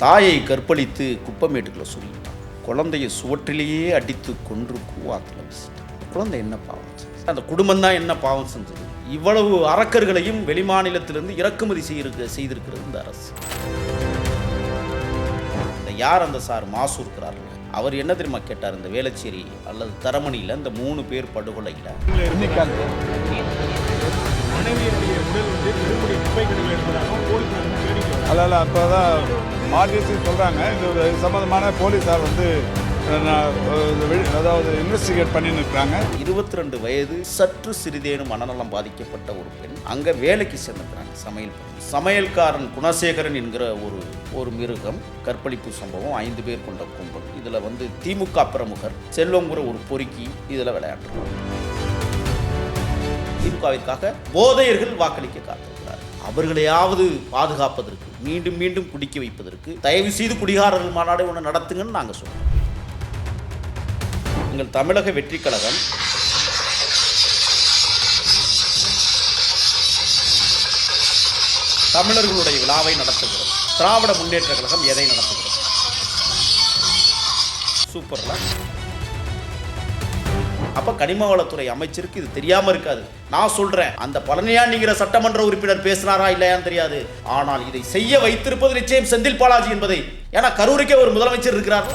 தாயை கற்பழித்து குப்பமேட்டுக்குள்ள சொல்லிட்டான். குழந்தைய சுவற்றிலேயே அடித்து கொன்று கூவாத்துல வீசிட்டான். குழந்தை என்ன பாவம் செஞ்சது? அந்த குடும்பம் தான் என்ன பாவம் செஞ்சது? இவ்வளவு அரக்கர்களையும் வெளிமாநிலத்திலிருந்து இறக்குமதி செய்திருக்கிறது இந்த அரசு. யார் அந்த சார் மாசு இருக்கிறார்கள்? அவர் என்ன தெரியுமா கேட்டார்? இந்த வேளச்சேரி அல்லது தரமணியில் இந்த 3 பேர் படுகொலையில் அதில் அப்போதான் மார்டிசி சொல்கிறாங்க. இது சம்மந்தமான போலீஸார் அதாவது இன்வெஸ்டிகேட் பண்ணின்னு இருக்கிறாங்க. 22 வயது சற்று சிறிதேனும் மனநலம் பாதிக்கப்பட்ட ஒரு பெண் அங்கே வேலைக்கு சேர்ந்துக்கிறாங்க. சமையல்காரன் குணசேகரன் என்கிற ஒரு மிருகம் கற்பழிப்பு சம்பவம். 5 பேர் கொண்ட கும்பல். இதில் திமுக பிரமுகர் செல்வங்கிற ஒரு பொறுக்கி இதில் விளையாடுறாங்க. திமுகவிற்காக போதையர்கள் வாக்களிக்க காத்திருக்கிறார். அவர்களையாவது பாதுகாப்பதற்கு, மீண்டும் மீண்டும் குடிக்க வைப்பதற்கு தயவு செய்து குடிகாரர்கள் மாநாடு ஒன்று நடத்துங்கன்னு நாங்கள் சொல்றோம். எங்கள் தமிழக வெற்றி கழகம் தமிழர்களுடைய விழாவை நடத்துகிறது. திராவிட முன்னேற்ற கழகம் எதை நடத்துகிறது? சூப்பர்ல. அப்ப கனிமவளத்துறை அமைச்சருக்கு இது தெரியாம இருக்காது. நான் சொல்றேன், அந்த பழனியாண்டிங்கிற சட்டமன்ற உறுப்பினர் பேசினாரா இல்லையான்னு தெரியாது. ஆனால் இதை செய்ய வைத்திருப்பது நிச்சயம் செந்தில் பாலாஜி என்பதை, ஏன்னா கரூருக்கே ஒரு முதலமைச்சர் இருக்கிறார்.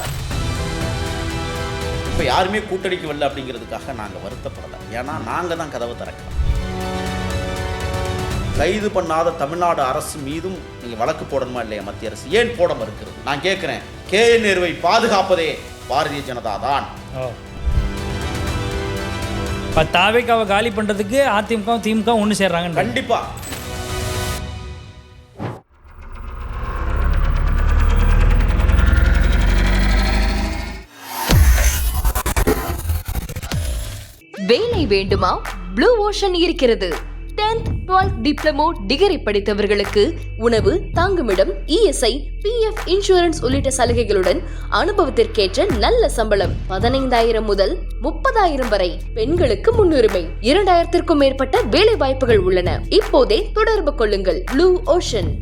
இப்ப யாருமே கூட்டணிக்கு வரல அப்படிங்கிறதுக்காக நாங்க வருத்தப்படல. ஏன்னா நாங்க தான் கதவை திறக்கலாம். கைது பண்ணாத தமிழ்நாடு அரசு மீதும் நீங்க வழக்கு போடணுமா இல்லையா? மத்திய அரசு ஏன் போட மறுக்கிறது? நான் கேட்கிறேன். KN நேருவை பாதுகாப்பதே பாரதிய ஜனதா தான். தாவேக்காவை காலி பண்றதுக்கு அதிமுக திமுக ஒன்று சேர்றாங்க. கண்டிப்பா. வேலை வேண்டுமா? ப்ளூ ஓஷன் இருக்கிறது. 10th 12th டிப்ளமோ டிகிரி படித்தவர்களுக்கு உணவு, தங்குமிடம், ESI, PF இன்சூரன்ஸ் உள்ளிட்ட சலுகைகளுடன் அனுபவத்திற்கேற்ற நல்ல சம்பளம். 15,000 முதல் 30,000 வரை. பெண்களுக்கு முன்னுரிமை. 2,000க்கும் மேற்பட்ட வேலை வாய்ப்புகள் உள்ளன. இப்போதே தொடர்பு கொள்ளுங்கள். Blue ocean.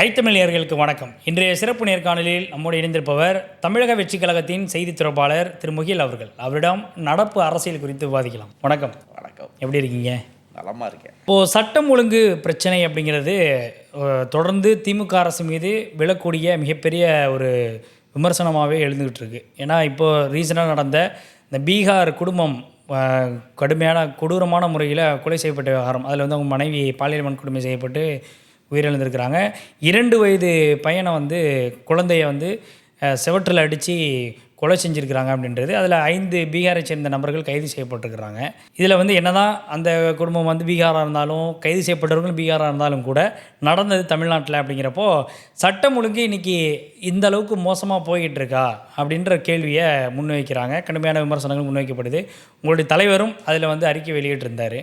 ஐத்தமிழர்களுக்கு வணக்கம். இன்றைய சிறப்பு நேர்காணலில் நம்மோடு இணைந்திருப்பவர் தமிழக வெற்றி கழகத்தின் செய்தி தொடர்பாளர் திரு முகில் அவர்கள். அவரிடம் நடப்பு அரசியல் குறித்து விவாதிக்கலாம். வணக்கம். வணக்கம். எப்படி இருக்கீங்க? நலமா இருக்கேன். இப்போது சட்டம் ஒழுங்கு பிரச்சனை அப்படிங்கிறது தொடர்ந்து திமுக அரசு மீது விழக்கூடிய மிகப்பெரிய ஒரு விமர்சனமாகவே எழுந்துக்கிட்டு இருக்கு. ஏன்னா இப்போது ரீசனாக நடந்த இந்த பீகார் குடும்பம் கடுமையான கொடூரமான முறையில் கொலை செய்யப்பட்ட விவகாரம், அதில் அவங்க மனைவி பாலியல் வன்கொடுமை செய்யப்பட்டு உயிரிழந்திருக்கிறாங்க. 2 வயது பையனை குழந்தைய செவற்றில் அடித்து கொலை செஞ்சுருக்கிறாங்க அப்படின்றது. அதில் 5 பீகாரை சேர்ந்த நபர்கள் கைது செய்யப்பட்டிருக்கிறாங்க. இதில் என்ன தான் அந்த குடும்பம் பீகாராக இருந்தாலும், கைது செய்யப்பட்டவர்கள் பீகாராக இருந்தாலும் கூட நடந்தது தமிழ்நாட்டில். அப்படிங்கிறப்போ சட்டம் ஒழுங்கு இன்றைக்கி இந்த அளவுக்கு மோசமாக போய்கிட்டு இருக்கா அப்படின்ற கேள்வியை முன்வைக்கிறாங்க. கடுமையான விமர்சனங்கள் முன்வைக்கப்படுது. உங்களுடைய தலைவரும் அதில் அறிக்கை வெளியிட்டிருந்தார்.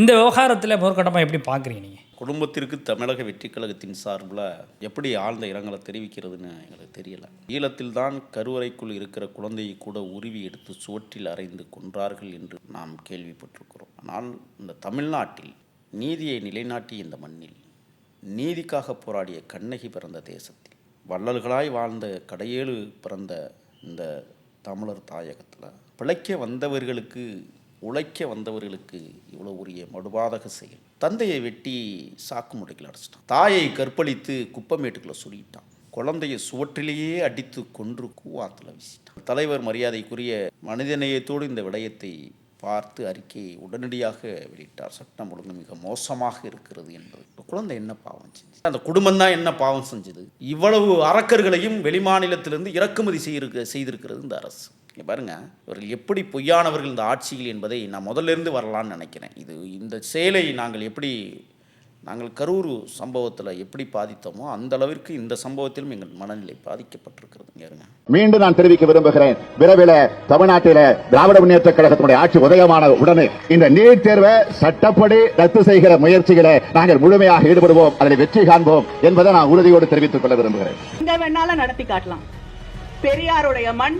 இந்த விவகாரத்தில் முதற்கட்டமாக எப்படி பார்க்குறீங்க நீங்கள்? குடும்பத்திற்கு தமிழக வெற்றி கழகத்தின் சார்பில் எப்படி ஆழ்ந்த இரங்கலை தெரிவிக்கிறதுன்னு எங்களுக்கு தெரியல. ஈழத்தில் தான் கருவறைக்குள் இருக்கிற குழந்தையை கூட உருவி எடுத்து சுவற்றில் அறைந்து கொன்றார்கள் என்று நாம் கேள்விப்பட்டிருக்கிறோம். ஆனால் இந்த தமிழ்நாட்டில் நீதியை நிலைநாட்டிய இந்த மண்ணில், நீதிக்காக போராடிய கண்ணகி பிறந்த தேசத்தில், வள்ளல்களாய் வாழ்ந்த கடையேழு பிறந்த இந்த தமிழர் தாயகத்தில் பிழைக்க வந்தவர்களுக்கு, உழைக்க வந்தவர்களுக்கு இவ்வளோ உரிய மடுபாதக செயல். தந்தையை வெட்டி சாக்கு முடைக்கில் அடிச்சிட்டான். தாயை கற்பழித்து குப்பமேட்டுக்குள்ள சொல்லிட்டான். குழந்தைய சுவற்றிலேயே அடித்து கொன்று கூவாத்துல வீசிட்டான். தலைவர் மரியாதைக்குரிய மனிதநேயத்தோடு இந்த விடயத்தை பார்த்து அறிக்கையை உடனடியாக வெளியிட்டார். சட்டம் ஒழுங்கு மிக மோசமாக இருக்கிறது என்பது. குழந்தை என்ன பாவம் செஞ்சது? அந்த குடும்பம் தான் என்ன பாவம் செஞ்சது? இவ்வளவு அரக்கர்களையும் வெளிமாநிலத்திலிருந்து இறக்குமதி செய்திருக்கிறது இந்த அரசு. இங்கே பாருங்கள், இவர்கள் எப்படி பொய்யானவர்கள் இந்த ஆட்சியில் என்பதை நான் முதல்லிருந்து வரலான்னு நினைக்கிறேன். இந்த செயலை நாங்கள் கரூர் சம்பவத்தில் எப்படி பாதித்தோமோ அந்த அளவிற்கு இந்த சம்பவத்திலும் எங்கள் மனநிலை பாதிக்கப்பட்டிருக்கிறது. மீண்டும் நான் தெரிவிக்க விரும்புகிறேன், விரைவில் தமிழ்நாட்டில் திராவிட முன்னேற்ற கழகத்தினுடைய ஆட்சி உதயமான உடனே இந்த நீட் தேர்வை சட்டப்படி ரத்து செய்கிற முயற்சிகளை நாங்கள் முழுமையாக ஈடுபடுவோம், அதில் வெற்றி காண்போம் என்பதை நான் உறுதியோடு தெரிவித்துக் கொள்ள விரும்புகிறேன். இந்த வேணாலும் நடத்தி காட்டலாம். பெரியாருடைய மண்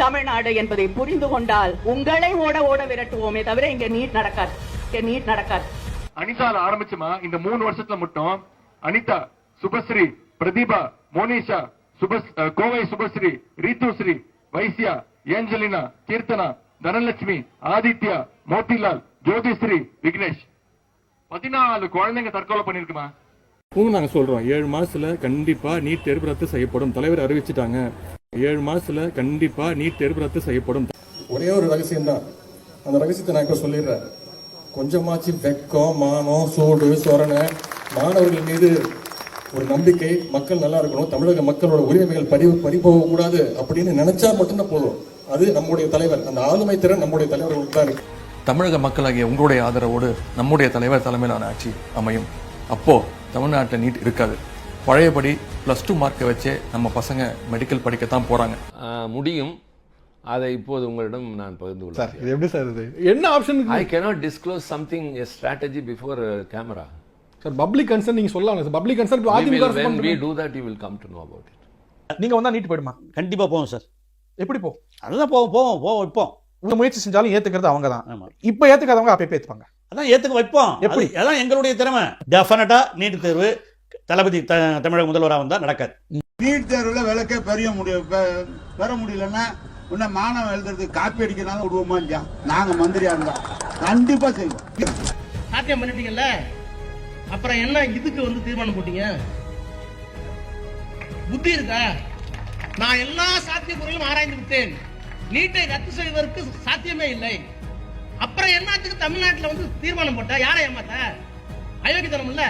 தமிழ்நாடு என்பதை புரிந்து கொண்டால் உங்களை ஓட விரட்டுவோமே தவிர இங்க நீட் நடக்காது. அனிதால ஆரம்பிச்சுமா இந்த 3 வருஷத்துல மட்டும் அனிதா, சுபஸ்ரீ, பிரதீபா, மோனிஷா, கோவை சுபஸ்ரீ, ரீத்துஸ்ரீ, வைசியா, ஏஞ்சலினா, கீர்த்தனா, தனலட்சுமி, ஆதித்யா, மோதிலால், ஜோதிஸ்ரீ, விக்னேஷ் 14 குழந்தைங்க தற்கொலை பண்ணிருக்குமா. நாங்க சொல்றோம் 7 மாசத்துல கண்டிப்பா நீட் தேர்வு ரத்து செய்யப்படும். தலைவர் அறிவிச்சிட்டாங்க 7 மாசத்துல கண்டிப்பா நீட் தேர்வு ரத்து செய்யப்படும். ஒரே ஒரு ரகசியம் தான், அந்த ரகசியத்தை நான் இப்ப சொல்லிடுறேன். கொஞ்சமாச்சு வெக்கம், மானம், சூடு, சொரணை, மாணவர்கள் மீது ஒரு நம்பிக்கை, மக்கள் நல்லா இருக்கணும், தமிழக மக்களோட உரிமைகள் பறிபோக கூடாது அப்படின்னு நினைச்சா மட்டும்தான் போதும். அது நம்முடைய தலைவர், அந்த ஆளுமை திறன் நம்முடைய தலைவர்களுக்கு தான் இருக்கு. தமிழக மக்களாகிய உங்களுடைய ஆதரவோடு நம்முடைய தலைவர் தலைமையிலான ஆட்சி அமையும். அப்போ தமிழ்நாட்டில் நீட் இருக்காது. பழையபடி +2 மார்க்கை வச்சே நம்ம பசங்க மெடிக்கல் படிக்கத்தான் போறாங்க. முடியும். அதை இப்போது உங்களிடம் நான் பகிர்ந்து கொள்கிறேன். சார் இது எப்படி சார் இது என்ன option? I cannot disclose something, a strategy before camera. Sir public concern நீங்க சொல்லலாம் sir. Public concern When we do that, you will come to know about it. நீங்க வந்தா நீட் போயிடுமா? கண்டிப்பா போவோம் சார். எப்படி போ? அதுதான் போவோம் இப்போ. உங்க முயற்சி செஞ்சாலும் ஏத்துக்கிறது அவங்க தான். இப்போ ஏத்துக்காதவங்க அப்பே ஏத்துப்பாங்க. அதான் ஏத்துக்க வைப்போம். எப்படி? அதான் எங்களுடைய திறமை. டெஃபினட்டா நீட் தேர்வு தளபதி தமிழக முதல்வராக வந்தா நடக்காது. நீட் தேர்வுல விளக்கே பெற முடியலன்னா உன்ன மாணவன் எழுதுறதுக்கு காப்பி அடிக்கிறனால விடுவோமா இல்லையா? நாங்க மந்திரியா இருந்தா கண்டிப்பா செய்வோம். சாத்தியம் பண்ணிட்டீங்கல்ல, அப்புறம் என்ன இதுக்கு தீர்மானம் போட்டீங்க? புத்தி இருக்கா? நான் எல்லா சாத்தியக்கூறுகளும் ஆராய்ந்து விட்டேன். நீட்டை ரத்து செய்வதற்கு சாத்தியமே இல்லை. அப்புறம் என்னத்துக்கு தமிழ்நாட்டில் தீர்மானம் போட்டா? யாரை ஏமாத்த? அயோக்கியத்தனம் இல்ல.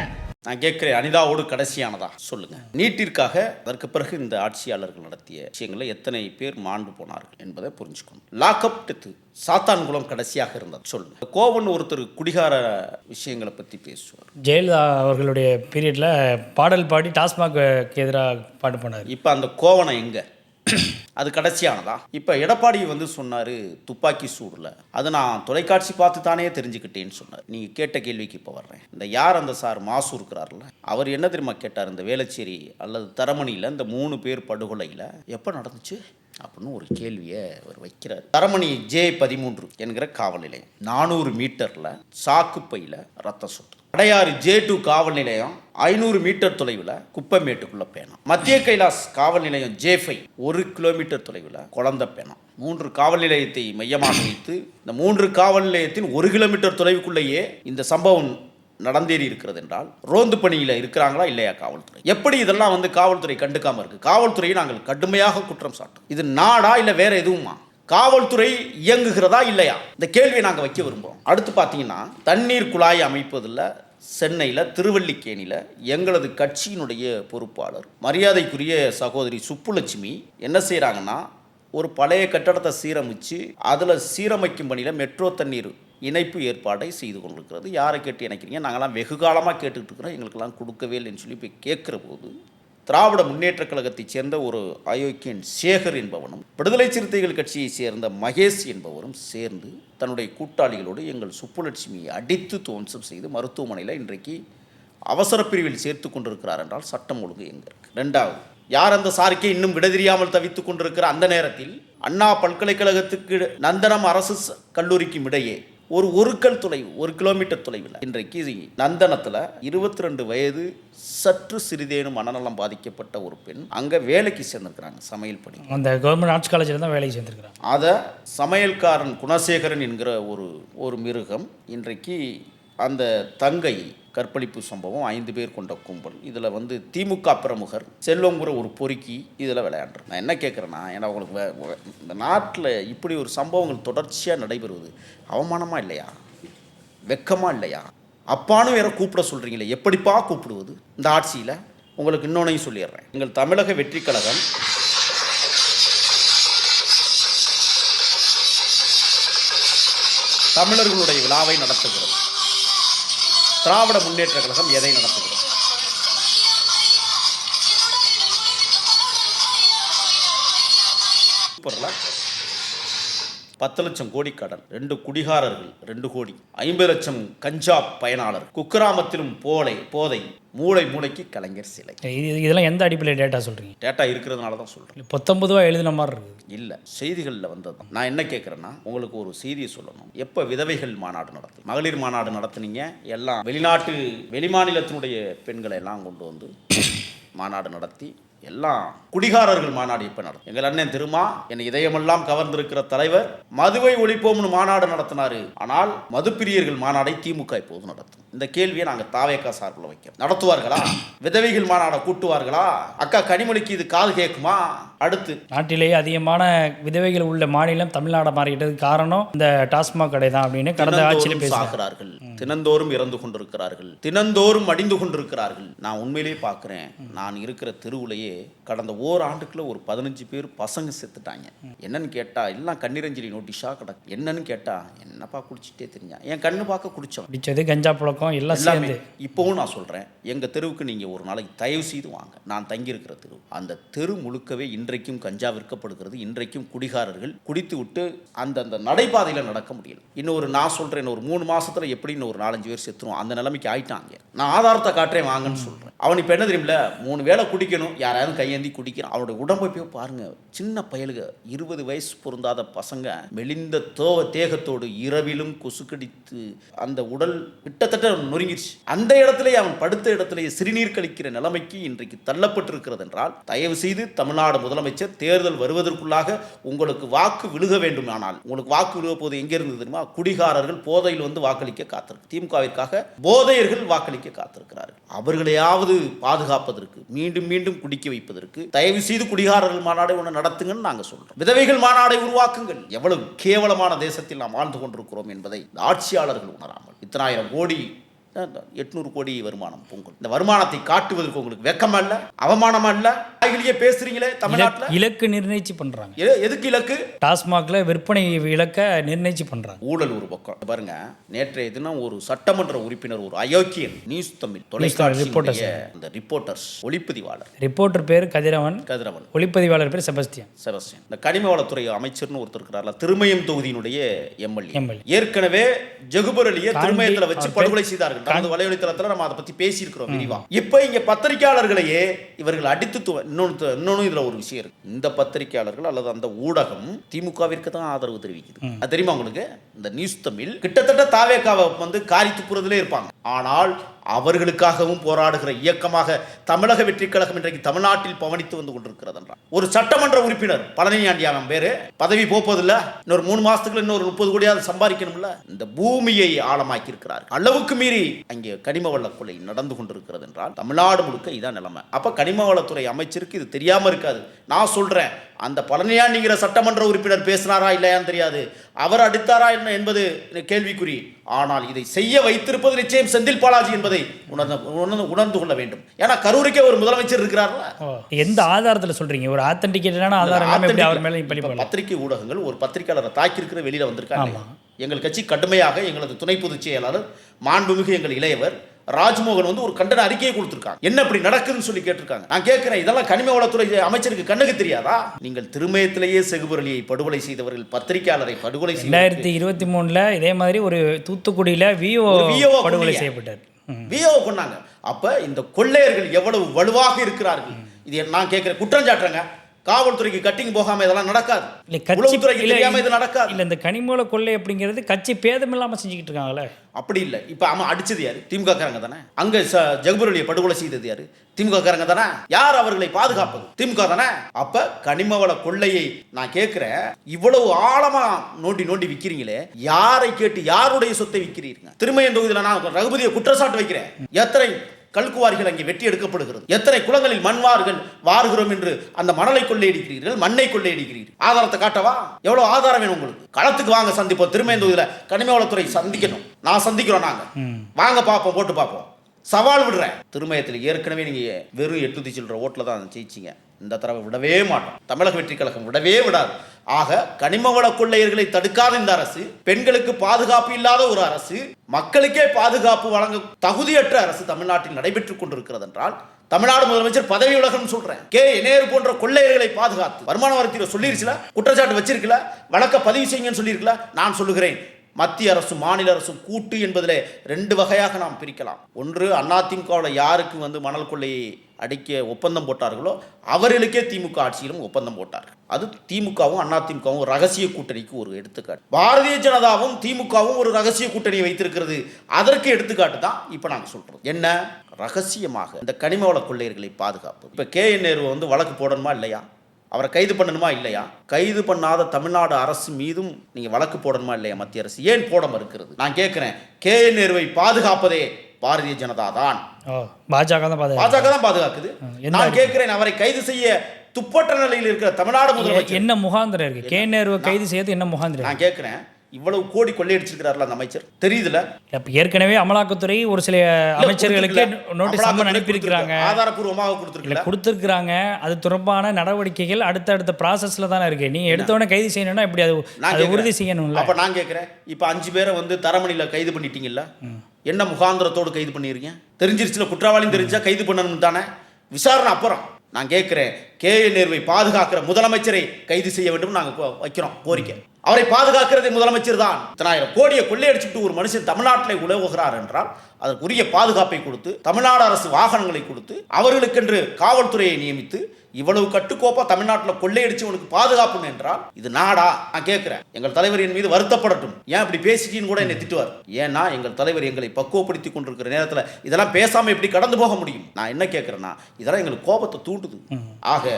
நான் கேட்கிறேன், அனிதாவோடு கடைசியானதா சொல்லுங்க. நீட்டிற்காக அதற்கு பிறகு இந்த ஆட்சியாளர்கள் நடத்திய விஷயங்களில் எத்தனை பேர் மாண்டு போனார்கள் என்பதை புரிஞ்சுக்கணும். லாக்அப் டெத்து சாத்தான்குளம் கடைசியாக இருந்தது சொல்லுங்க. கோவன் ஒருத்தர் குடிகார விஷயங்களை பற்றி பேசுவார். ஜெயலலிதா அவர்களுடைய பீரியடில் பாடல் பாடி டாஸ்மாக் எதிராக பாட்டு பண்ணார். இப்போ அந்த கோவனை எங்கே? அது கடைசியானதா? இப்போ எடப்பாடி சொன்னார் துப்பாக்கி சூடில், அது நான் தொலைக்காட்சி பார்த்து தானே தெரிஞ்சுக்கிட்டேன்னு சொன்னார். நீங்கள் கேட்ட கேள்விக்கு இப்போ வர்றேன். இந்த யார் அந்த சார் மாசு இருக்கிறார்ல, அவர் என்ன தெரியுமா கேட்டார்? இந்த வேளச்சேரி அல்லது தரமணியில் இந்த 3 பேர் படுகொலையில் எப்போ நடந்துச்சு அப்படின்னு ஒரு கேள்வியை அவர் வைக்கிறார். தரமணி J13 என்கிற காவல் நிலையம் 400 மீட்டரில் சாக்கு பையில் ரத்த சொட்டு. அடையாறு J2 காவல் நிலையம் 500 மீட்டர் தொலைவில் குப்பைமேட்டுக்குள்ள பேனம். மத்திய கைலாஸ் காவல் நிலையம் J5 1 கிலோமீட்டர் தொலைவில் குழந்தை பேனம். 3 காவல் நிலையத்தை மையமாக வைத்து இந்த 3 காவல் நிலையத்தின் 1 கிலோமீட்டர் தொலைவுக்குள்ளேயே இந்த சம்பவம் நடந்தேறி இருக்கிறது என்றால் ரோந்து பணியில் இருக்கிறாங்களா இல்லையா காவல்துறை? எப்படி இதெல்லாம் காவல்துறை கண்டுக்காம இருக்கு? காவல்துறையை நாங்கள் கடுமையாக குற்றம் சாட்டும். இது நாடா இல்லை வேற எதுவுமா? காவல்துறை இயங்குகிறதா இல்லையா? இந்த கேள்வியை நாங்கள் வைக்க விரும்புகிறோம். அடுத்து பார்த்தீங்கன்னா தண்ணீர் குழாய் அமைப்பதில் சென்னையில் திருவல்லிக்கேணியில் எங்களது கட்சியினுடைய பொறுப்பாளர் மரியாதைக்குரிய சகோதரி சுப்புலட்சுமி என்ன செய்கிறாங்கன்னா, ஒரு பழைய கட்டடத்தை சீரமைச்சு அதில் சீரமைக்கும் பணியில் மெட்ரோ தண்ணீர் இணைப்பு ஏற்பாடை செய்து கொண்டிருக்கிறது. யாரை கேட்டு இணைக்கிறீங்க? நாங்கள்லாம் வெகு காலமாக கேட்டுக்கிட்டு இருக்கிறோம், எங்களுக்கெல்லாம் கொடுக்கவே இல்லைன்னு சொல்லி போய் கேட்குற போது திராவிட முன்னேற்ற கழகத்தைச் சேர்ந்த ஒரு அயோக்கியன் சேகர் என்பவனும் விடுதலை சிறுத்தைகள் கட்சியை சேர்ந்த மகேஷ் என்பவரும் சேர்ந்து தன்னுடைய கூட்டாளிகளோடு எங்கள் சுப்புலட்சுமியை அடித்து துவம்சம் செய்து மருத்துவமனையில் இன்றைக்கு அவசர பிரிவில் சேர்த்து கொண்டிருக்கிறார் என்றால் சட்டம் ஒழுங்கு எங்கே இருக்கு? 2வது, யார் அந்த சாருக்கே இன்னும் விட தெரியாமல் தவித்துக் கொண்டிருக்கிற அந்த நேரத்தில் அண்ணா பல்கலைக்கழகத்துக்கு நந்தனம் அரசு கல்லூரிக்கும் இடையே ஒரு கல் தொலைவு 1 கிலோமீட்டர் தொலைவில் இன்றைக்கு நந்தனத்தில் 22 வயது சற்று சிறிதேனும் மனநலம் பாதிக்கப்பட்ட ஒரு பெண் அங்கே வேலைக்கு சேர்ந்துருக்கிறாங்க, சமையல் பணி. அந்த கவர்மெண்ட் ஆர்ட்ஸ் காலேஜில் தான் வேலைக்கு சேர்ந்துருக்கிறாங்க. அதை சமையல்காரன் குணசேகரன் என்கிற ஒரு மிருகம் இன்றைக்கு அந்த தங்கை கற்பழிப்பு சம்பவம் 5 பேர் கொண்ட கும்பல். இதில் திமுக பிரமுகர் செல்வங்கிற ஒரு பொறுக்கி இதில் விளையாடுறேன். நான் என்ன கேட்குறேன்னா, ஏன்னா உங்களுக்கு இந்த நாட்டில் இப்படி ஒரு சம்பவங்கள் தொடர்ச்சியாக நடைபெறுவது அவமானமாக இல்லையா? வெக்கமாக இல்லையா? அப்பானும் வேற கூப்பிட சொல்கிறீங்களே, எப்படிப்பா கூப்பிடுவது இந்த ஆட்சியில்? உங்களுக்கு இன்னொன்னையும் சொல்லிடுறேன். எங்கள் தமிழக வெற்றி கழகம் தமிழர்களுடைய விழாவை நடத்துகிறது. திராவிட முன்னேற்ற கழகம் எதை நடத்துகிறது? 10 லட்சம் கோடி கடன், 2 குடிகாரர்கள் 2 கோடி, 50 லட்சம் கஞ்சா பயனாளர், குக்கிராமத்திலும் போதை, மூளை மூளைக்கு கலைஞர் சிலை. இதெல்லாம் எந்த அடிப்படையில் டேட்டா சொல்கிறீங்க? டேட்டா இருக்கிறதுனால தான் சொல்கிறேன். 19 எழுதின மாதிரி இருக்குது. இல்லை, செய்திகளில் வந்தது. நான் என்ன கேட்குறேன்னா, உங்களுக்கு ஒரு செய்தியை சொல்லணும். எப்போ விதவைகள் மாநாடு நடத்து, மகளிர் மாநாடு நடத்துனீங்க, எல்லாம் வெளிமாநிலத்தினுடைய பெண்களை எல்லாம் கொண்டு வந்து மாநாடு நடத்தி, எல்லாம் குடிகாரர்கள் மாநாடு எப்ப நடக்கும்? எங்கள் அண்ணன் திருமா, என் இதயமெல்லாம் கவர்ந்திருக்கிற தலைவர் மதுவை ஒழிப்போம்னு மாநாடு நடத்தினாரு. ஆனால் மதுப்பிரியர்கள் மாநாடை திமுக இப்போது நடத்தும். இந்த கேள்வியை நாங்கள் தாவேக்கா சார்பில் வைக்கிறோம். நடத்துவார்களா? விதவைகள் மாநாடை கூட்டுவார்களா? அக்கா கனிமொழிக்கு இது காது கேட்குமா? அடுத்து, நாட்டிலேயே அதிகமான விதவைகள் உள்ள மாநிலம் தமிழ்நாடு மாறிட்டதுக்கு காரணம் இந்த டாஸ்மாக் கடை தான் அப்படின்னு கடந்த ஆட்சியில் பேசுகிறார்கள். தினந்தோறும் இறந்து கொண்டிருக்கிறார்கள், தினந்தோறும் அடிந்து கொண்டிருக்கிறார்கள். நான் உண்மையிலேயே பார்க்குறேன். நான் இருக்கிற தெருவுலையே கடந்த ஓராண்டுக்குள்ள ஒரு 15 பேர் பசங்க செத்துட்டாங்க. என்னன்னு கேட்டா எல்லாம் கண்ணீரஞ்சலி நோட்டீஸா கிடக்கு. என்னன்னு கேட்டா, என்னப்பா குடிச்சிட்டே தெரிஞ்சா, என் கண்ணு பார்க்க குடிச்சோம், குடிச்சது கஞ்சா புழக்கம் எல்லாம் சேர்ந்து. இப்போவும் நான் சொல்றேன், எங்க தெருவுக்கு நீங்க ஒரு நாளைக்கு தயவு செய்து வாங்க. நான் தங்கி இருக்கிற தெரு, அந்த தெரு முழுக்கவே இன்றைக்கும் கஞ்சா விற்கப்படுகிறது. இன்றைக்கும் குடிகாரர்கள் குடித்து விட்டு அந்த நடைபாதையில நடக்க முடியல. நான் சொல்றேன், ஒரு 3 மாசத்துல எப்படின்னு ஒரு 4-5 பேர் செத்துரும். அந்த நிலைமைக்கு ஆயிட்டாங்க. நான் ஆதாரத்தை காட்டுறேன் வாங்கன்னு சொல்றேன். அவன் இப்ப என்ன தெரியுமில்ல, 3 வேளை குடிக்கணும், யாராவது கையேந்தி குடிக்கிறான். அவனுடைய உடம்பை போய் பாருங்க. சின்ன பயலுக, 20 வயசு பொருந்தாத பசங்க, மெலிந்த தேகத்தோடு இரவிலும் கொசு கடித்து அந்த உடல் கிட்டத்தட்ட நொறுங்கிடுச்சு. அந்த இடத்திலே, அவன் படுத்த இடத்திலேயே சிறுநீர் கழிக்கிற நிலைமைக்கு இன்றைக்கு தள்ளப்பட்டிருக்கிறது என்றால், தயவு செய்து தமிழ்நாடு முதலமைச்சர் தேர்தல் வருவதற்குள்ளாக உங்களுக்கு வாக்கு விழுக வேண்டுமானால், உங்களுக்கு வாக்கு விழுக போது எங்கே இருந்து தெரியுமா? குடிகாரர்கள் போதையில் வந்து வாக்களிக்க காத்திருக்கு. திமுகவிற்காக போதையர்கள் வாக்களிக்க காத்திருக்கிறார்கள். அவர்களையாவது பாதுகாப்பதற்கு, மீண்டும் மீண்டும் குடிக்க வைப்பதற்கு தயவு செய்து குடிகாரர்கள் மாநாடை ஒன்று நடத்துங்கன்னு நாங்கள் சொல்றோம். விதவைகள் மாநாடை உருவாக்குங்கள். எவ்வளவு கேவலமான தேசத்தில் நாம் வாழ்ந்து கொண்டிருக்கிறோம் என்பதை ஆட்சியாளர்கள் உணராமல், இத்தனை ஆயிரம் கோடி 800 கோடி வருமானம் பொங்கல், இந்த வருமானத்தை காட்டுவதற்கு உங்களுக்கு வெக்கமா இல்ல? அவமானமா இல்ல? பேசுறீங்களே தமிழ்நாட்டில் இலக்கு நிர்ணயிச்சு பண்றாங்க. எதுக்கு இலக்கு? டாஸ்மாக்ல விற்பனை இலக்க நிர்ணயிச்சு பண்றாங்க. ஊழல் ஒரு பக்கம் பாருங்க. நேற்றைய தினம் ஒரு சட்டமன்ற உறுப்பினர், ஒரு அயோக்கியன், நியூஸ் தமிழ் தொலைக்காட்சி ரிப்போர்ட்டர்ஸ் ஒளிப்பதிவாளர், ரிப்போர்ட்டர் பேர் கதிரவன், ஒளிப்பதிவாளர் பேர் செபஸ்டியன். இந்த கனிம வளத்துறை அமைச்சர்னு ஒருத்தர் இருக்கிறார்ல, திருமயம் தொகுதியினுடைய எம்எல்ஏ, ஏற்கனவே ஜகுபர் அலியை திருமயத்தில் வச்சு படுகொலை செய்தார்கள். வலைவலித்தளத்தில் நம்ம அதை பத்தி பேசியிருக்கிறோம் விரிவா. இப்ப இங்க பத்திரிகையாளர்களையே இவர்கள் அடித்து இன்னொன்னு இதுல ஒரு விஷயம் இருக்கு. இந்த பத்திரிகையாளர்கள் அல்லது அந்த ஊடகம் திமுகவிற்கு தான் ஆதரவு தெரிவிக்குது. அது தெரியுமா உங்களுக்கு? இந்த நியூஸ் தமிழ் கிட்டத்தட்ட தாவேக்காவை வந்து காரி துப்புறதுலே இருப்பாங்க. ஆனால் அவர்களுக்காகவும் போராடுகிற இயக்கமாக தமிழக வெற்றி கழகம் இன்றைக்கு தமிழ்நாட்டில் பவனித்து வந்து கொண்டிருக்கிறது என்றார். ஒரு சட்டமன்ற உறுப்பினர் பழனியாண்டியான் பேரு, பதவி போப்பதில்லை, இன்னொரு 3 மாசத்துக்குள்ள இன்னொரு 30 கோடியாவது சம்பாதிக்கணும்ல. இந்த பூமியை ஆழமாக்கி இருக்கிறார். அளவுக்கு மீறி அங்கே கனிம வள கொலை நடந்து கொண்டிருக்கிறது என்றால் தமிழ்நாடு முழுக்க இதான் நிலைமை. அப்ப கனிம வளத்துறை அமைச்சருக்கு இது தெரியாம இருக்காது. நான் சொல்றேன், அந்த பழனியாண்டிங்கிற சட்டமன்ற உறுப்பினர் பேசினாரா இல்லையான்னு தெரியாது, அவர் அடித்தாரா என்ன என்பது கேள்விக்குறி. ஆனால் இதை செய்ய வைத்திருப்பது நிச்சயம் செந்தில் பாலாஜி என்பதை உணர்ந்து கொள்ள வேண்டும். ஏன்னா கரூருக்கே ஒரு முதலமைச்சர் இருக்கிறார்ல. எந்த ஆதாரத்தில் சொல்றீங்க? ஒரு ஆத்தென்டிகேட்டடான ஆதாரம் அவர் மேல பத்திரிகை ஊடகங்கள் ஒரு பத்திரிகையாளரை தாக்கி இருக்கிற வெளியில வந்திருக்காங்க. எங்கள் கட்சி கடுமையாக, எங்களது துணை பொதுச் செயலாளர் மாண்புமிகு எங்கள் இளையவர் ராஜ்மோகன் வந்து ஒரு கண்டன அறிக்கையை கொடுத்திருக்காங்க. என்ன இப்படி நடக்குதுன்னு சொல்லி கேட்டிருக்காங்க. நான் கேட்கிறேன், இதெல்லாம் கனிம வளத்துறை அமைச்சருக்கு கண்ணுக்கு தெரியாதா? நீங்கள் திருமயத்திலேயே ஜகுபர் அலியை படுகொலை செய்தவர்கள், பத்திரிகையாளரை படுகொலை செய்த 2023 இதே மாதிரி ஒரு தூத்துக்குடியில விஓ படுகொலை செய்யப்பட்டார். விஓ கொண்டாங்க. அப்ப இந்த கொள்ளையர்கள் எவ்வளவு வலுவாக இருக்கிறார்கள். இது நான் கேட்கிறேன், குற்றம் சாட்டுறேங்க. காவல்துறைக்கு கட்டிங் போகாம இதெல்லாம் நடக்காது. உளவுத்துறைக்கு தெரியாம இது நடக்காது. இல்ல, இந்த கனிமூல கொள்ளை அப்படிங்கிறது கட்சி பேதம் இல்லாம செஞ்சுக்கிட்டு இருக்காங்களே. அப்படி இல்லை. இப்ப ஆமா, அடிச்சது யாரு? திமுக காரங்க தானே. அங்க ஜகுபர் அலியை படுகொலை செய்தது யாரு? திமுக காரங்க தானே. யார் அவர்களை பாதுகாப்பது? திமுக தானே. அப்ப கனிமவள கொள்ளையை நான் கேட்கிறேன், இவ்வளவு ஆழமா நோண்டி விக்கிறீங்களே, யாரை கேட்டு யாருடைய சொத்தை விக்கிறீங்க? திருமயம் தொகுதியில் நான் ரகுபதியை குற்றச்சாட்டு வைக்கிறேன். எத்தனை கல்குவாரிகள் அங்கே வெட்டி எடுக்கப்படுகிறது, எத்தனை குளங்களில் மண்வார்கள் வாருகிறோம் என்று அந்த மணலை கொள்ளையடிக்கிறீர்கள், மண்ணை கொள்ளையடிக்கிறீர்கள். ஆதாரத்தை காட்டவா? எவ்வளவு ஆதாரம் வேணும் உங்களுக்கு? களத்துக்கு வாங்க, சந்திப்போம். திருமயம் தொகுதியில் கனிம வளத்துறை சந்திக்கணும். நான் சந்திக்கிறோம். நாங்க வாங்க பார்ப்போம், போட்டு பார்ப்போம். சவால் விடுறேன். திருமயத்தில் ஏற்கனவே நீங்கள் வெறும் 8 சில்லற ஓட்டில் தான் ஜெயிச்சிங்க. இந்த தடவை விடவே மாட்டோம். தமிழக வெற்றி கழகம் விடவே விடாது. ஆக கனிமவள கொள்ளையர்களை தடுக்காத இந்த அரசு, பெண்களுக்கு பாதுகாப்பு இல்லாத ஒரு அரசு, மக்களுக்கே பாதுகாப்பு வழங்க தகுதியற்ற அரசு தமிழ்நாட்டில் நடைபெற்றுக் கொண்டிருக்கிறது என்றால் தமிழ்நாடு முதலமைச்சர் பதவி விலகணும்னு சொல்றேன். நேரு போன்ற கொள்ளையர்களை பாதுகாத்து வருமான வரித்துறை சொல்லிருச்சுல, குற்றச்சாட்டு வச்சிருக்கல, வழக்க பதிவு செய்யுங்கன்னு சொல்லியிருக்கல. நான் சொல்லுகிறேன், மத்திய அரசும் மாநில அரசும் கூட்டு என்பதில் 2 வகையாக நாம் பிரிக்கலாம். ஒன்று, அதிமுகவில் யாருக்கு மணல் கொள்ளையை அடிக்க ஒப்பந்தம் போட்டார்களோ அவர்களுக்கே திமுக ஆட்சியிலும் ஒப்பந்தம் போட்டார்கள். அது திமுகவும் அதிமுகவும் ரகசிய கூட்டணிக்கு ஒரு எடுத்துக்காட்டு. பாரதிய ஜனதாவும் திமுகவும் ஒரு ரகசிய கூட்டணியை வைத்திருக்கிறது. அதற்கு எடுத்துக்காட்டு தான் இப்போ நாங்கள் சொல்றோம். என்ன ரகசியமாக இந்த கனிமவள கொள்ளையர்களை பாதுகாப்பு. இப்போ நேரு வழக்கு போடணுமா இல்லையா? அவரை கைது பண்ணணுமா இல்லையா? கைது பண்ணாத தமிழ்நாடு அரசு மீதும் நீங்க வழக்கு போடணுமா இல்லையா? மத்திய அரசு ஏன் போட மறுக்கிறது? நான் கேட்கிறேன். நேருவை பாதுகாப்பதே பாரதிய ஜனதா தான். பாஜக தான் பாதுகாக்குது. நான் கேட்கிறேன், அவரை கைது செய்ய துப்பற்ற நிலையில் இருக்கிற தமிழ்நாடு முதலமைச்சர் என்ன முகாந்திரம் இருக்கு? நேருவை கைது செய்யறது என்ன முகாந்திரம்? நான் கேட்கிறேன், இவ்வளவு கோடி கொள்ளையடிச்சிருக்கிறார்கள் அந்த அமைச்சர், தெரியுதுல? ஏற்கனவே அமலாக்கத்துறை ஒரு சில அமைச்சர்களுக்கு நோட்டீஸ் அனுப்பியிருக்கிறாங்க, ஆதாரப்பூர்வமாக கொடுத்திருக்கிறாங்க. அது தொடர்பான நடவடிக்கைகள் அடுத்தடுத்த ப்ராசஸ்ல தானே இருக்கு. நீங்க எடுத்தவொடனே கைது செய்யணும்னா இப்படி அது உறுதி செய்யணும்ல. அப்ப நான் கேட்கிறேன், இப்ப 5 பேரை தரமணியில கைது பண்ணிட்டீங்கல்ல, என்ன முகாந்திரத்தோடு கைது பண்ணிருக்கீங்க? தெரிஞ்சிருச்சுல, குற்றவாளின்னு தெரிஞ்சா கைது பண்ணணும் தானே, விசாரணை அப்புறம். நான் கேட்கிறேன், நேருவை பாதுகாக்கிற முதலமைச்சரை கைது செய்ய வேண்டும் நாங்கள் வைக்கிறோம் கோரிக்கை. அவரை பாதுகாக்கிறதே முதலமைச்சர் தான். 1000 கோடியை கொள்ளையடிச்சுட்டு ஒரு மனுஷன் தமிழ்நாட்டில் உலவுகிறார் என்றால் அதற்குரிய பாதுகாப்பை கொடுத்து, தமிழ்நாடு அரசு வாகனங்களை கொடுத்து, அவர்களுக்கென்று காவல்துறையை நியமித்து, இவ்வளவு கட்டுக்கோப்பா தமிழ்நாட்டில் கொள்ளையடிச்சு உனக்கு பாதுகாப்பு என்றால் இது நாடா? நான் கேட்கிறேன். எங்கள் தலைவர் என் மீது வருத்தப்படட்டும். ஏன் இப்படி பேசிட்டின்னு கூட என்னை திட்டுவார். ஏன்னா எங்கள் தலைவர் எங்களை பக்குவப்படுத்தி கொண்டிருக்கிற நேரத்தில் இதெல்லாம் பேசாம எப்படி கடந்து போக முடியும்? நான் என்ன கேட்கிறேன்னா, இதெல்லாம் எங்களுக்கு கோபத்தை தூண்டுது. ஆக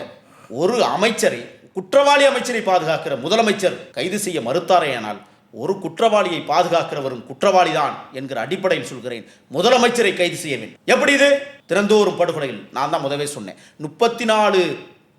ஒரு அமைச்சரை, குற்றவாளி அமைச்சரை பாதுகாக்கிற முதலமைச்சர் கைது செய்ய மறுத்தாரேயானால் ஒரு குற்றவாளியை பாதுகாக்கிறவரும் குற்றவாளி தான் என்கிற அடிப்படையில் சொல்கிறேன், முதலமைச்சரை கைது செய்ய வேண்டும். எப்படி இது? திறந்தோறும் படுகொலைகள், நான் தான் முதவே சொன்னேன், 34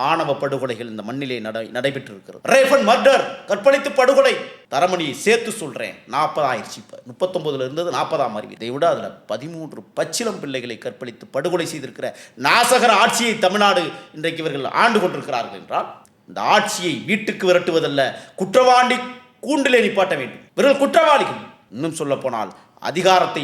ஆணவ படுகொலைகள் இந்த மண்ணிலே நடைபெற்று இருக்கிறது. ரேப் அண்ட் மர்டர், கற்பழித்து படுகொலை, தரமணியை சேர்த்து சொல்றேன் 40 ஆயிடுச்சு. இப்ப 39 இருந்தது 40 அறிவு. இதை விட அதுல 13 பச்சிளம் பிள்ளைகளை கற்பழித்து படுகொலை செய்திருக்கிற நாசகர ஆட்சியை தமிழ்நாடு இன்றைக்கு இவர்கள் ஆண்டு கொண்டிருக்கிறார்கள் என்றால், இந்த ஆட்சியை வீட்டுக்கு விரட்டுவதல்ல, குற்றவாளி கூண்டிலே நிப்பாட்ட வேண்டும். இவர்கள் குற்றவாளிகள். இன்னும் சொல்ல போனால் அதிகாரத்தை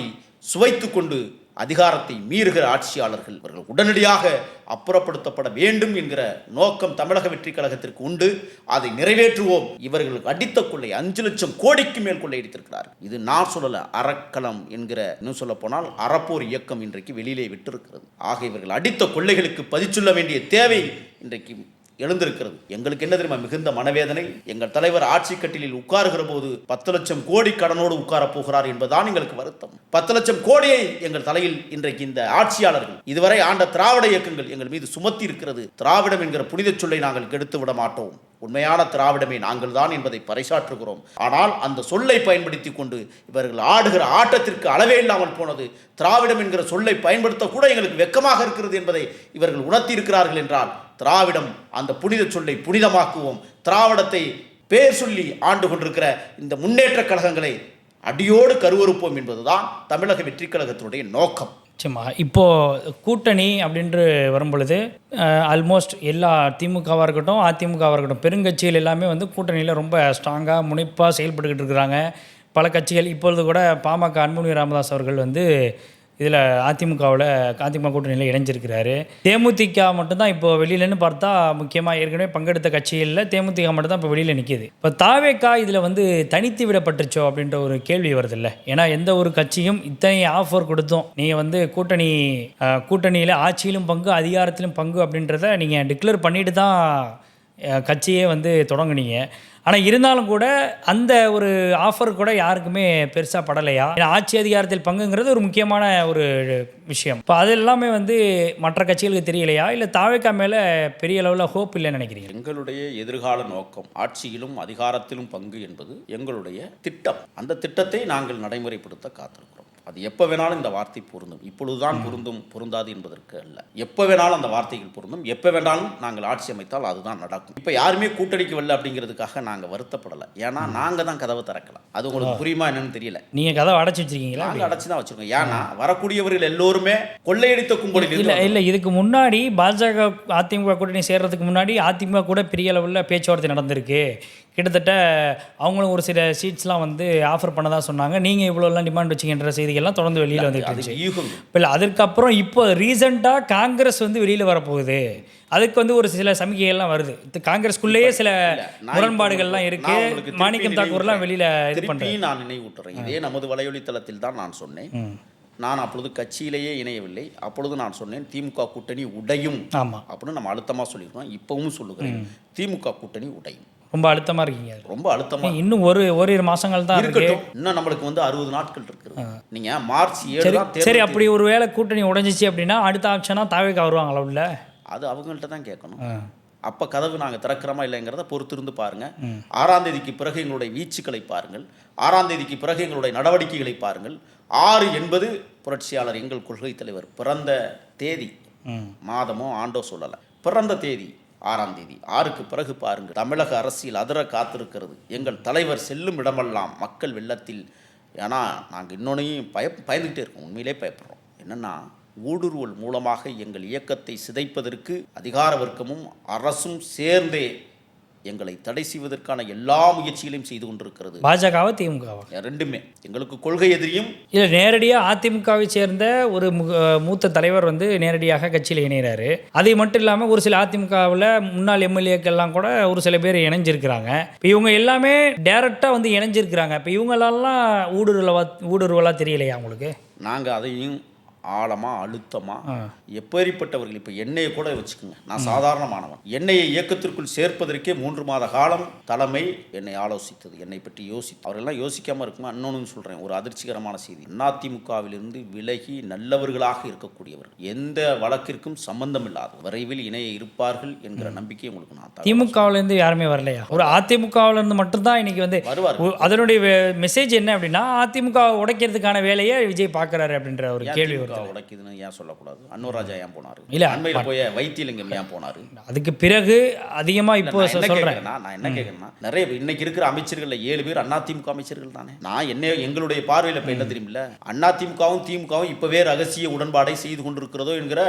சுவைத்துக் கொண்டு அதிகாரத்தை மீறுகிற ஆட்சியாளர்கள். இவர்கள் உடனடியாக அப்புறப்படுத்தப்பட வேண்டும் என்கிற நோக்கம் தமிழக வெற்றி கழகத்திற்கு உண்டு. அதை நிறைவேற்றுவோம். இவர்களுக்கு அடித்த கொள்ளை 5 லட்சம் கோடிக்கு மேல் கொள்ளையடித்திருக்கிறார். இது நான் சொல்லல, அறக்களம் என்கிற, இன்னும் சொல்ல போனால் அறப்போர் இயக்கம் இன்றைக்கு வெளியிலே விட்டிருக்கிறது. ஆக இவர்கள் அடித்த கொள்ளைகளுக்கு பதிச்சொல்ல வேண்டிய தேவை இன்றைக்கு எழுந்திருக்கிறது. எங்களுக்கு என்ன தெரியுமா மிகுந்த மனவேதனை? எங்கள் தலைவர் ஆட்சி கட்டிலில் உட்காருகிற போது 10 லட்சம் கோடி கடனோடு உட்காரப் போகிறார் என்பதுதான் எங்களுக்கு வருத்தம். 10 லட்சம் கோடியை எங்கள் தலையில் இன்றைக்கு இந்த ஆட்சியாளர்கள், இதுவரை ஆண்ட திராவிட இயக்கங்கள் எங்கள் மீது சுமத்தி இருக்கிறது. திராவிடம் என்கிற புனித சொல்லை நாங்கள் கெடுத்து விட மாட்டோம். உண்மையான திராவிடமே நாங்கள் தான் என்பதை பறைசாற்றுகிறோம். ஆனால் அந்த சொல்லை பயன்படுத்தி கொண்டு இவர்கள் ஆடுகிற ஆட்டத்திற்கு அளவே இல்லாமல் போனது. திராவிடம் என்கிற சொல்லை பயன்படுத்த கூட எங்களுக்கு வெட்கமாக இருக்கிறது என்பதை இவர்கள் உணர்த்தி இருக்கிறார்கள் என்றால், திராவிடம் அந்த புனித சொல்லை புனிதமாக்குவோம். திராவிடத்தை பேர் சொல்லி ஆண்டு கொண்டிருக்கிற இந்த முன்னேற்ற கழகங்களை அடியோடு கருவறுப்போம் என்பதுதான் தமிழக வெற்றி கழகத்தினுடைய நோக்கம். நிச்சயமா. இப்போது கூட்டணி அப்படின்று வரும்பொழுது ஆல்மோஸ்ட் எல்லா திமுகவாக இருக்கட்டும், அதிமுகவாக இருக்கட்டும், பெருங்கட்சிகள் எல்லாமே கூட்டணியில் ரொம்ப ஸ்ட்ராங்காக முனைப்பாக செயல்பட்டுக்கிட்டு இருக்கிறாங்க. பல கட்சிகள் இப்பொழுது கூட பாமக அன்புமணி ராமதாஸ் அவர்கள் இதில் அதிமுக கூட்டணியில் இணைஞ்சிருக்கிறாரு. தேமுதிக மட்டும்தான் இப்போ வெளியிலன்னு பார்த்தா, முக்கியமாக ஏற்கனவே பங்கெடுத்த கட்சிகளில் தேமுதிக மட்டும்தான் இப்போ வெளியில் நிற்கிது. இப்போ தாவேக்கா இதில் தனித்து விடப்பட்டுச்சோ அப்படின்ற ஒரு கேள்வி வருது இல்லை. ஏன்னா எந்த ஒரு கட்சியும் இத்தனை ஆஃபர் கொடுத்தோம், நீங்கள் கூட்டணியில் ஆட்சியிலும் பங்கு அதிகாரத்திலும் பங்கு அப்படின்றத நீங்கள் டிக்ளேர் பண்ணிட்டு தான் கட்சியே தொடங்குனீங்க. ஆனால் இருந்தாலும் கூட அந்த ஒரு ஆஃபர் கூட யாருக்குமே பெருசாக படலையா? ஏன்னா ஆட்சி அதிகாரத்தில் பங்குங்கிறது ஒரு முக்கியமான ஒரு விஷயம். இப்போ அது எல்லாமே மற்ற கட்சிகளுக்கு தெரியலையா, இல்லை தாவேக்கா மேலே பெரிய அளவில் ஹோப் இல்லைன்னு நினைக்கிறீங்க? எங்களுடைய எதிர்கால நோக்கம் ஆட்சியிலும் அதிகாரத்திலும் பங்கு என்பது எங்களுடைய திட்டம். அந்த திட்டத்தை நாங்கள் நடைமுறைப்படுத்த காத்திருக்கிறோம். அது எப்போ வேணாலும் இந்த வார்த்தை பொருந்தும். இப்பொழுதுதான் பொருந்தும் பொருந்தாது என்பதற்கு அல்ல. எப்போ வேணாலும் அந்த வார்த்தைகள் பொருந்தும். எப்போ வேணாலும் நாங்கள் ஆட்சி அமைத்தால் அதுதான் நடக்கும். இப்போ யாருமே கூட்டணிக்கு வரல அப்படிங்கிறதுக்காக நாங்கள் வருத்தப்படலை. ஏன்னா நாங்கள் தான் கதவை திறக்கலாம். அது உங்களுக்கு புரியுமா என்னன்னு தெரியல. நீங்கள் கதவை அடைச்சி வச்சிருக்கீங்களா? நாங்கள் அடைச்சி தான் வச்சிருக்கோம். ஏன்னா வரக்கூடியவர்கள் எல்லோருமே கொள்ளையடித்த கும்பலில் இல்லை இதுக்கு முன்னாடி பாஜக அதிமுக கூட்டணி சேர்றதுக்கு முன்னாடி அதிமுக கூட பெரிய அளவில் பேச்சுவார்த்தை நடந்திருக்கு. கிட்டத்தட்ட அவங்களும் ஒரு சில சீட்ஸ்லாம் வந்து ஆஃபர் பண்ணதாக சொன்னாங்க. நீங்கள் இவ்வளோலாம் டிமாண்ட் வச்சுக்கின்ற செய்திகள்லாம் தொடர்ந்து வெளியில் வந்துட்டு இருந்துச்சு. இப்போ இல்லை அதுக்கப்புறம் இப்போ ரீசெண்டாக காங்கிரஸ் வந்து வெளியில் வரப்போகுது. அதுக்கு வந்து ஒரு சில சமிக்கைகள்லாம் வருது. காங்கிரஸ்குள்ளேயே சில முரண்பாடுகள்லாம் இருக்கு. மாணிக்கம் தாக்கூர்லாம் வெளியில் இது பண்ணுறேன். நான் நினைவூட்டுறேன். இதே நமது வலையொலி தளத்தில் தான் நான் சொன்னேன். நான் அப்பொழுது கட்சியிலேயே இணையவில்லை. அப்பொழுது நான் சொன்னேன் திமுக கூட்டணி உடையும் அப்படின்னு நம்ம அழுத்தமாக சொல்லியிருக்கோம். இப்பவும் சொல்லுகிறேன், திமுக கூட்டணி உடையும். ரொம்ப அழுத்தமாக இருக்கீங்க. ரொம்ப அழுத்தமாக. இன்னும் ஓரிரு மாசங்கள் தான் இருக்கு. இன்னும் நம்மளுக்கு வந்து 60 நாட்கள் இருக்கு. நீங்க மார்ச் 7 தான். சரி, அப்படி ஒரு வேளை கூட்டணி உடைஞ்சிச்சு அப்படின்னா அடுத்த ஆப்ஷனா தாவேக்கா வருவாங்களா உள்ள? அது அவங்கள்ட்ட தான் கேட்கணும். அப்போ கதவு நாங்கள் திறக்கிறோமா இல்லைங்கிறத பொறுத்திருந்து பாருங்கள். 6ஆம் தேதிக்கு பிறகு எங்களுடைய வீச்சுக்களை பாருங்கள். 6ஆம் தேதிக்கு பிறகு எங்களுடைய நடவடிக்கைகளை பாருங்கள். 6 என்பது புரட்சியாளர் எங்கள் கொள்கை தலைவர் பிறந்த தேதி. மாதமோ ஆண்டோ சொல்லலை, பிறந்த தேதி 6ஆம் தேதி. 6க்கு பிறகு பாருங்கள், தமிழக அரசியல் அதிர காத்திருக்கிறது. எங்கள் தலைவர் செல்லும் இடமெல்லாம் மக்கள் வெள்ளத்தில். ஏன்னா நாங்கள் இன்னொன்னையும் பயந்துகிட்டே இருக்கோம். உண்மையிலே பயப்படுறோம். என்னென்னா ஊடுருவல் மூலமாக எங்கள் இயக்கத்தை சிதைப்பதற்கு அதிகார வர்க்கமும் அரசும் சேர்ந்தே எங்களை தடை செய்வதற்கான எல்லா முயற்சிகளையும் செய்து கொண்டிருக்கிறது. பாஜகவா திமுகவா? ரெண்டுமே. எங்களுக்கு கொள்கை எதிரியும் இல்லை, நேரடியாக அதிமுகவை சேர்ந்த ஒரு மூத்த தலைவர் வந்து நேரடியாக கட்சியில் இணைகிறாரு. அதை மட்டும் இல்லாமல் ஒரு சில அதிமுகவில் முன்னாள் எம்எல்ஏக்கள்லாம் கூட ஒரு சில பேர் இணைஞ்சிருக்கிறாங்க. இப்போ இவங்க எல்லாமே டைரெக்டாக வந்து இணைஞ்சிருக்கிறாங்க. இப்போ இவங்களெல்லாம் ஊடுருவலாக தெரியலையா உங்களுக்கு? நாங்கள் அதையும் ஆழமாக அழுத்தமாக எப்பேற்பட்டவர்கள். இப்போ எண்ணெயை கூட வச்சுக்கோங்க. நான் சாதாரணமானவன். எண்ணெயை இயக்கத்திற்குள் சேர்ப்பதற்கே 3 மாத காலம் தலைமை என்னை ஆலோசித்தது, என்னை பற்றி யோசித்து. அவரெல்லாம் யோசிக்காமல் இருக்குமா? இன்னொன்று சொல்கிறேன், ஒரு அதிர்ச்சிகரமான செய்தி. அதிமுகவிலிருந்து விலகி நல்லவர்களாக இருக்கக்கூடியவர், எந்த வழக்கிற்கும் சம்பந்தம் இல்லாத விரைவில் இணைய இருப்பார்கள் என்கிற நம்பிக்கை உங்களுக்கு நான். திமுகவிலேருந்து யாருமே வரலையா? ஒரு அதிமுகவிலேருந்து மட்டும்தான் இன்னைக்கு வந்து வருவார். அதனுடைய மெசேஜ் என்ன அப்படின்னா, அதிமுக உடைக்கிறதுக்கான வேலையை விஜய் பார்க்குறாரு அப்படின்ற ஒரு கேள்வி வருது. உடைக்குதுன்னு ஏன் சொல்லக்கூடாது? அன்னூராஜா ஏன் போனாரு? இல்ல அண்மையில் போய் வைத்தியலிங்கம் ஏன் போனாரு? அதுக்கு பிறகு அதிகமா இப்போ சொல்றேன். நான் என்ன கேட்கறேன்னா, நிறைய இன்னைக்கு இருக்கிற அமைச்சர்கள் 7 பேர் அதிமுக அமைச்சர்கள் தானே. நான் எங்களுடைய பார்வையில் இப்ப என்ன தெரியுமில்ல, அதிமுகவும் திமுகவும் இப்பவே ரகசிய உடன்பாடை செய்து கொண்டிருக்கிறதோ என்கிற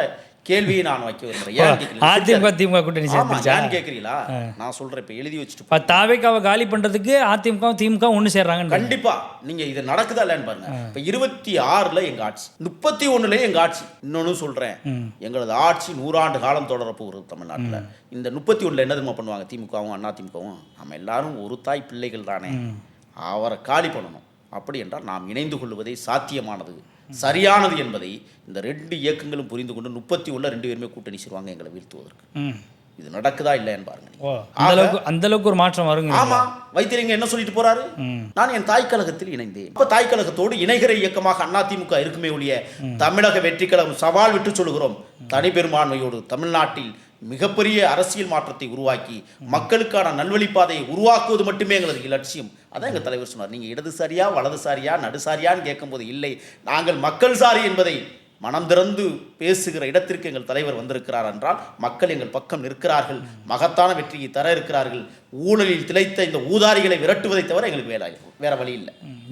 கேள்வியை நான் வைக்க விரும்புறேன். அதிமுக திமுக கூட்டணி சேர்ந்துச்சான்னு கேட்குறீங்களா? நான் சொல்றேன், இப்ப எழுதி வச்சுட்டு தாவேக்காவை காலி பண்றதுக்கு அதிமுக திமுக ஒன்று சேர்றாங்க. கண்டிப்பா நீங்க இது நடக்குதா இல்லைன்னு பாருங்க. இப்ப 26ல் எங்க ஆட்சி, 31ல எங்க ஆட்சி. இன்னொன்னு சொல்றேன், எங்களது ஆட்சி 100 ஆண்டு காலம் தொடர போகிறது தமிழ்நாட்டில். இந்த 31ல் என்ன தெரியுமா பண்ணுவாங்க திமுகவும் அதிமுகவும்? நம்ம எல்லாரும் ஒரு தாய் பிள்ளைகள் தானே, அவரை காலி பண்ணணும். அப்படி என்றால் நாம் இணைந்து கொள்வதே சாத்தியமானது, சரியானது என்பதை இந்த 2 இயக்கங்களும் புரிந்து கொண்டு 31ல் 2 பேருமே கூட்டணி செய்வாங்க எங்களை வீழ்த்துவதற்கு. இது நடக்குதா இல்லைன்னு பாருங்க. அந்த அளவுக்கு ஒரு மாற்றம் வருங்க. ஆமா, வைத்தியலிங்கம் என்ன சொல்லிட்டு போறாரு? நான் என் தாய் கழகத்தில் இணைந்தேன். அப்ப தாய் கழகத்தோடு இணைகிற இயக்கமாக அதிமுக இருக்குமே ஒழிய தமிழக வெற்றி கழகம் சவால் விட்டு சொல்லுகிறோம், தனி பெரும்பான்மையோடு தமிழ்நாட்டில் மிகப்பெரிய அரசியல் மாற்றத்தை உருவாக்கி மக்களுக்கான நல்வழிப்பாதையை உருவாக்குவது மட்டுமே எங்களது லட்சியம். அதான் எங்கள் தலைவர் சொன்னார். நீங்கள் இடதுசாரியா வலதுசாரியா நடுசாரியான்னு கேட்கும்போது இல்லை, நாங்கள் மக்கள் சாரி என்பதை மனம் திறந்து பேசுகிற இடத்திற்கு எங்கள் தலைவர் வந்திருக்கிறார் என்றால் மக்கள் எங்கள் பக்கம் நிற்கிறார்கள், மகத்தான வெற்றியை தர இருக்கிறார்கள். ஊழலில் திளைத்த இந்த ஊதாரிகளை விரட்டுவதை தவிர எங்களுக்கு வேற வழி இல்லை.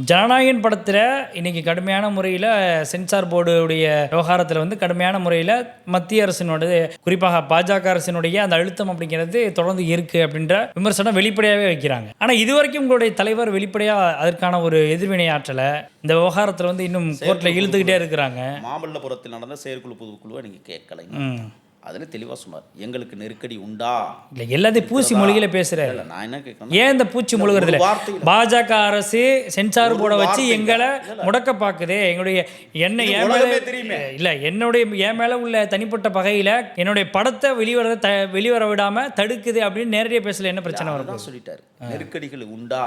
ஜனநாயகன் படத்தில் இன்னைக்கு கடுமையான முறையில் சென்சார் போர்டுடைய விவகாரத்தில் வந்து கடுமையான முறையில் மத்திய அரசினுடைய குறிப்பாக பாஜக அரசினுடைய அந்த அழுத்தம் அப்படிங்கிறது தொடர்ந்து இருக்குது அப்படின்ற விமர்சனம் வெளிப்படையாகவே வைக்கிறாங்க. ஆனால் இதுவரைக்கும் உங்களுடைய தலைவர் வெளிப்படையாக அதற்கான ஒரு எதிர்வினை ஆற்றலை இந்த விவகாரத்தில் வந்து இன்னும் கோர்ட்டில் இழுத்துக்கிட்டே இருக்கிறாங்க. மாமல்லபுரத்தில் நடந்த செயற்குழு பொதுக்குழுவை நீங்கள் கேட்கலை, அதில் தெளிவாக சொன்னார், எங்களுக்கு நெருக்கடி உண்டா? இல்லை, எல்லாத்தையும் பூச்சி மொழிகளை பேசுகிறார். நான் என்ன கேட்கணும், ஏன் இந்த பூச்சி மொழிகிறதுல பாஜக அரசு சென்சார் போர்டை வச்சு எங்களை முடக்க பார்க்குது, எங்களுடைய என் மேலே உள்ள தனிப்பட்ட பகையில் என்னுடைய படத்தை வெளிவர விடாமல் தடுக்குது அப்படின்னு நேரடியாக பேசல, என்ன பிரச்சனை வரும் சொல்லிட்டாரு. நெருக்கடிகள் உண்டா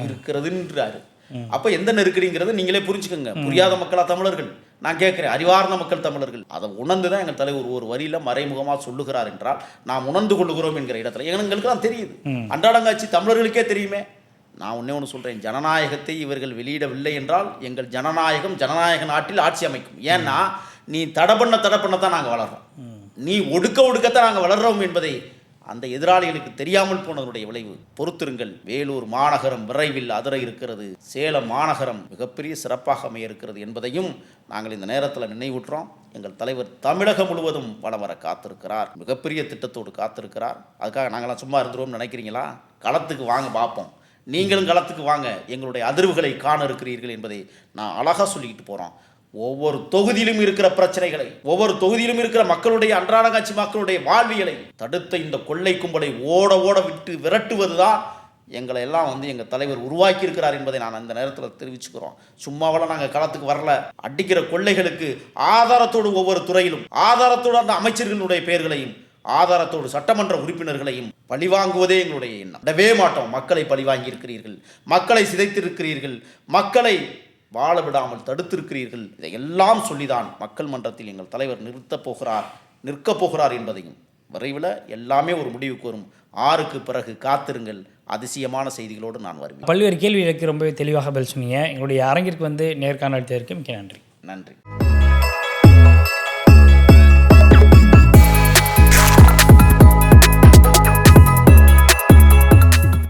இருக்கிறதுன்றாரு. அப்ப எந்த நெருக்கடிங்கிறத நீங்களே புரிஞ்சுக்கோங்க. புரியாத மக்களா தமிழர்கள்? நான் கேட்கிறேன், அறிவார்ந்த மக்கள் தமிழர்கள் அதை உணர்ந்துதான் எங்கள் தலைவர் ஒரு வரியில மறைமுகமாக சொல்லுகிறார் என்றால் நாம் உணர்ந்து கொள்ளுகிறோம் என்கிற இடத்துல எங்களுக்கு தான் தெரியுது. அன்றாடங்காட்சி தமிழர்களுக்கே தெரியுமே. நான் ஒன்று சொல்கிறேன், ஜனநாயகத்தை இவர்கள் வெளியிடவில்லை என்றால் எங்கள் ஜனநாயகம் ஜனநாயக நாட்டில் ஆட்சி அமைக்கும். ஏன்னா நீ தடை பண்ண தான் நாங்கள் வளர்றோம், நீ ஒடுக்கத்தான் நாங்கள் வளர்றோம் என்பதை அந்த எதிராளிகளுக்கு தெரியாமல் போனதனுடைய விளைவு. பொறுத்திருங்கள், வேலூர் மாநகரம் விரைவில் அதிர இருக்கிறது, சேலம் மாநகரம் மிகப்பெரிய சிறப்பாக அமைய இருக்கிறது என்பதையும் நாங்கள் இந்த நேரத்தில் நினைவுற்றோம். எங்கள் தலைவர் தமிழகம் முழுவதும் வலம் வர காத்திருக்கிறார், மிகப்பெரிய திட்டத்தோடு காத்திருக்கிறார். அதுக்காக நாங்களாம் சும்மா இருந்துருவோம்னு நினைக்கிறீங்களா? களத்துக்கு வாங்க பார்ப்போம், நீங்களும் களத்துக்கு வாங்க, எங்களுடைய அதிர்வுகளை காண இருக்கிறீர்கள் என்பதை நான் அழகாக சொல்லிக்கிட்டு போகிறோம். ஒவ்வொரு தொகுதியிலும் இருக்கிற பிரச்சனைகளை, ஒவ்வொரு தொகுதியிலும் இருக்கிற மக்களுடைய அன்றாட காட்சி மக்களுடைய வாழ்வியலை தடுத்த இந்த கொள்ளை கும்பலை ஓட விட்டு விரட்டுவதுதான் எங்களை எல்லாம் எங்கள் தலைவர் உருவாக்கி இருக்கிறார் என்பதை நான் அந்த நேரத்தில் தெரிவிச்சுக்கிறோம். சும்மாவெல்லாம் நாங்கள் களத்துக்கு வரல. அடிக்கிற கொள்ளைகளுக்கு ஆதாரத்தோடு ஒவ்வொரு துறையிலும் ஆதாரத்தோடு அந்த அமைச்சர்களுடைய பெயர்களையும் ஆதாரத்தோடு சட்டமன்ற உறுப்பினர்களையும் பழிவாங்குவதே எங்களுடைய எண்ணம். விடவே மாட்டோம். மக்களை பழிவாங்கி இருக்கிறீர்கள், மக்களை சிதைத்திருக்கிறீர்கள், மக்களை வாழ விடாமல் தடுத்திருக்கிறீர்கள். இதையெல்லாம் சொல்லிதான் மக்கள் மன்றத்தில் எங்கள் தலைவர் நிற்கப் போகிறார் என்பதையும் விரைவில் எல்லாமே ஒரு முடிவுக்கு வரும். 6க்கு பிறகு காத்திருங்கள், அதிசயமான செய்திகளோடு நான் வருவேன். பல்வேறு கேள்விகளுக்கு ரொம்பவே தெளிவாக பதில் சொன்னீங்க. எங்களுடைய அரங்கிற்கு நேர்காணல் தேர்க்கு மிக்க நன்றி. நன்றி.